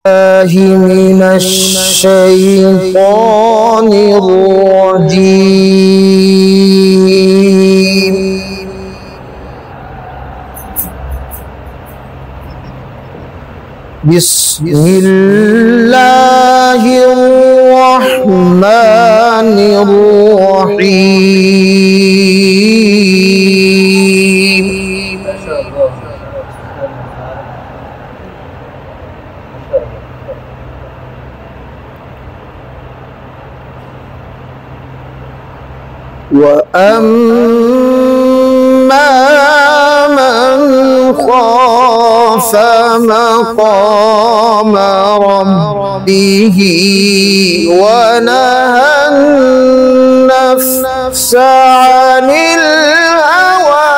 من الشيطان الرجيم. بسم الله الرحمن الرحيم. وأما من خاف مقام ربه ونهى النفس عن الهوى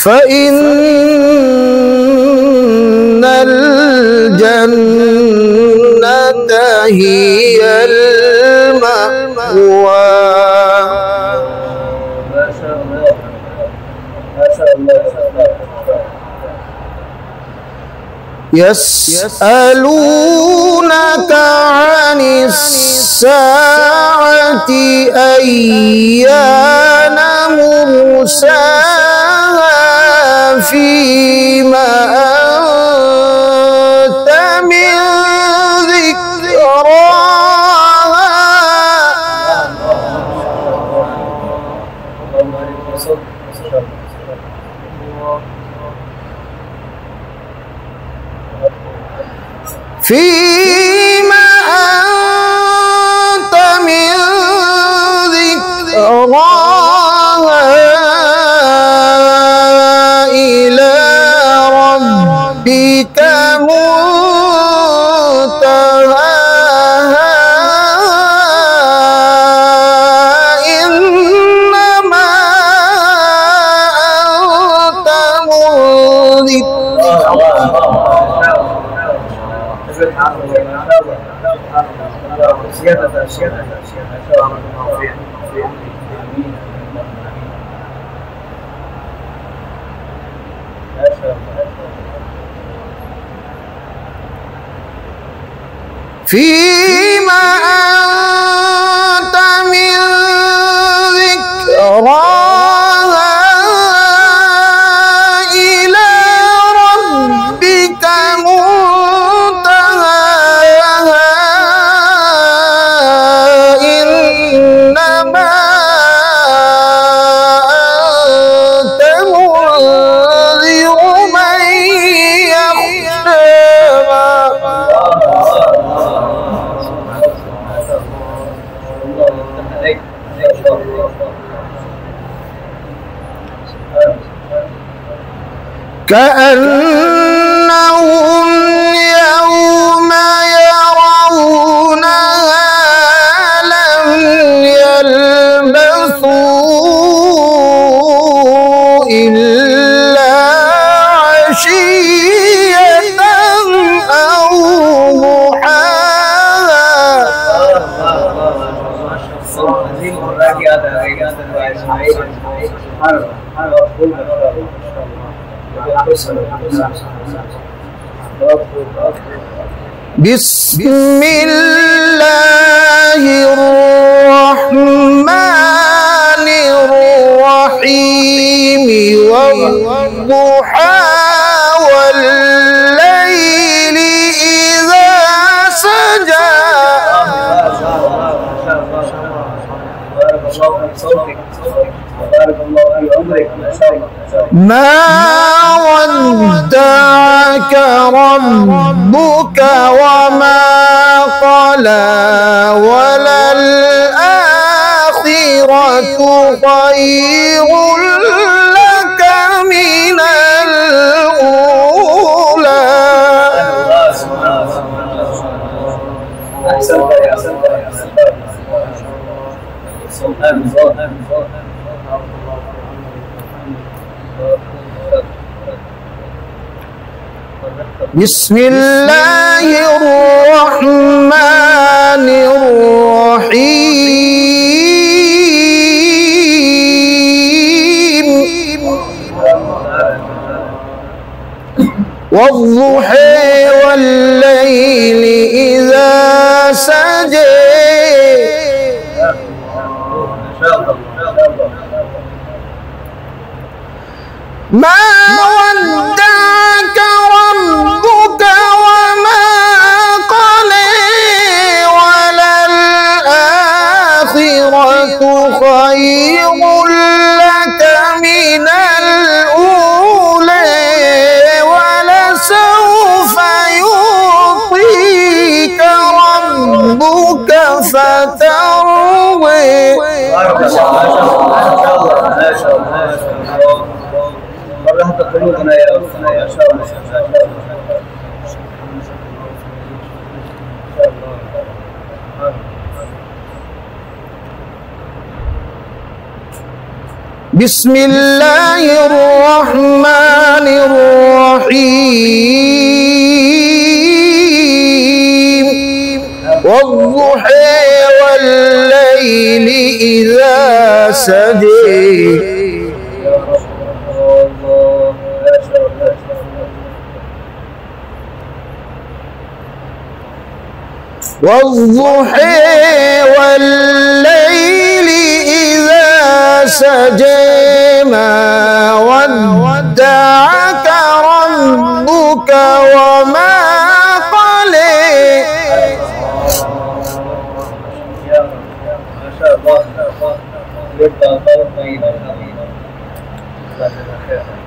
فإن الجنة هي المأوى. يسألونك عن الساعة أيان مرساها فيما أنت من ذكراها فيما أنت من ذكراها إلى ربك منتهاها إنما أنت منذر. فيما أنت من ذكراها إلى ربك منتهاها إنما أنت منذر من يخشاها. كأنهم يوم يرونها لم يلبثوا إلا عشية أو بسم الله الرحمن الرحيم والضحى والليل إذا سجى. ما ودعك ربك وما قلى وللآخرة خير لك من الأولى. بسم الله الرحمن الرحيم. والضحى والليل إذا سجى ما ودعك ربك وما قلى وللآخرة خير لك من الأولى ولسوف يعطيك ربك فترضى. فرحت قلوبنا يا ربنا يا شاء الله. بسم الله الرحمن الرحيم والضحى والليل إذا سجى والضحى والليل إذا سجى ما ودعك ربك وما قلى.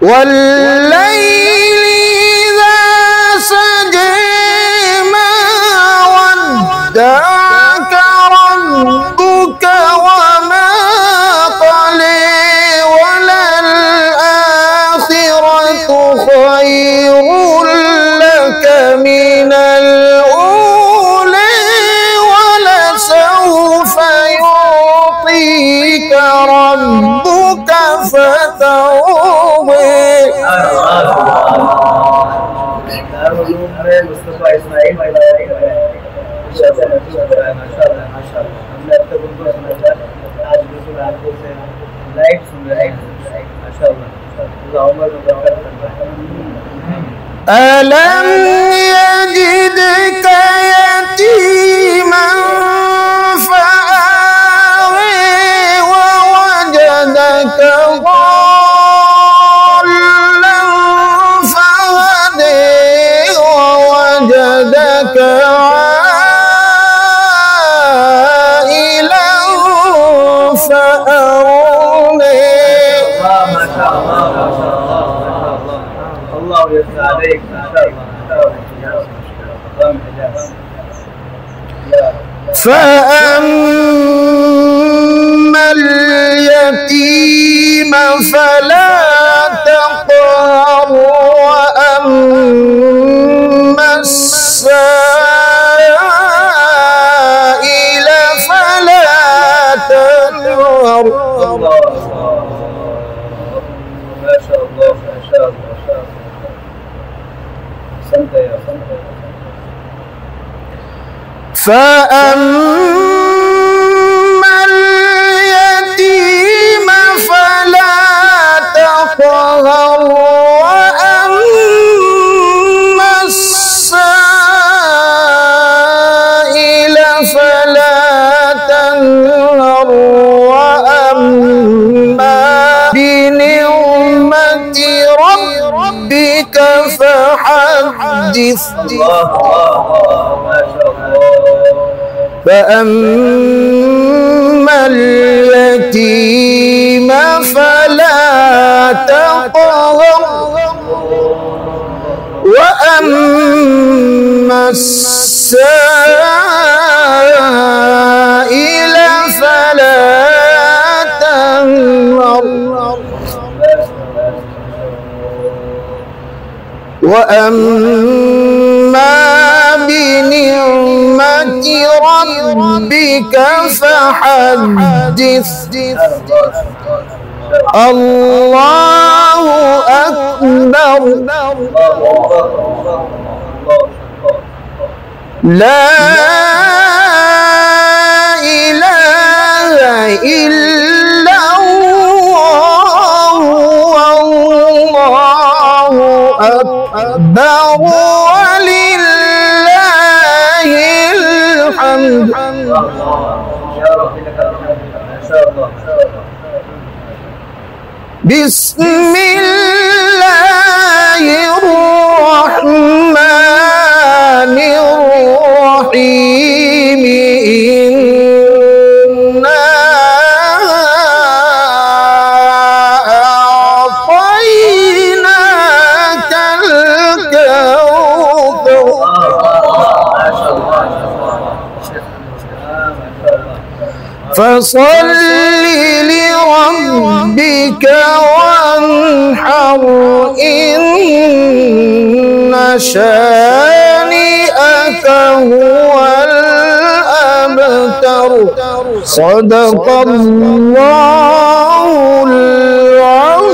والليل إذا سجى ما ودعك ربك وما قلى وللآخرة خير لك من الأولى ولسوف يعطيك ربك فترضى. मुस्तफा इस्माइल आज बिल्कुल आपको से लाइव सुन रहे हैं माशाअल्लाह। ألم يجدك يتيما فآوى ووجدك ضالا فهدى ووجدك عائلا فأغنى. الله يرضى عليك ما شاء الله. فأما اليتيم فلا تقهر وأما السائل فلا تنهر. ما شاء الله ما شاء الله ما شاء الله. سنت يا سنت. فأما اليتيم فلا تقهر وأما السائل فلا تنهر وأما بنعمة ربك فحدث. فأما اليتيم فلا تقهر وأما السائل فلا تنهر وأما بنعمة ربك فحدث. الله أكبر. لا إله إلا الله والله أكبر. بسم الله الرحمن الرحيم إنا أعطيناك الكوثر فصل لربك وانحر إن شانئك هو الأبتر صدق الله العظيم.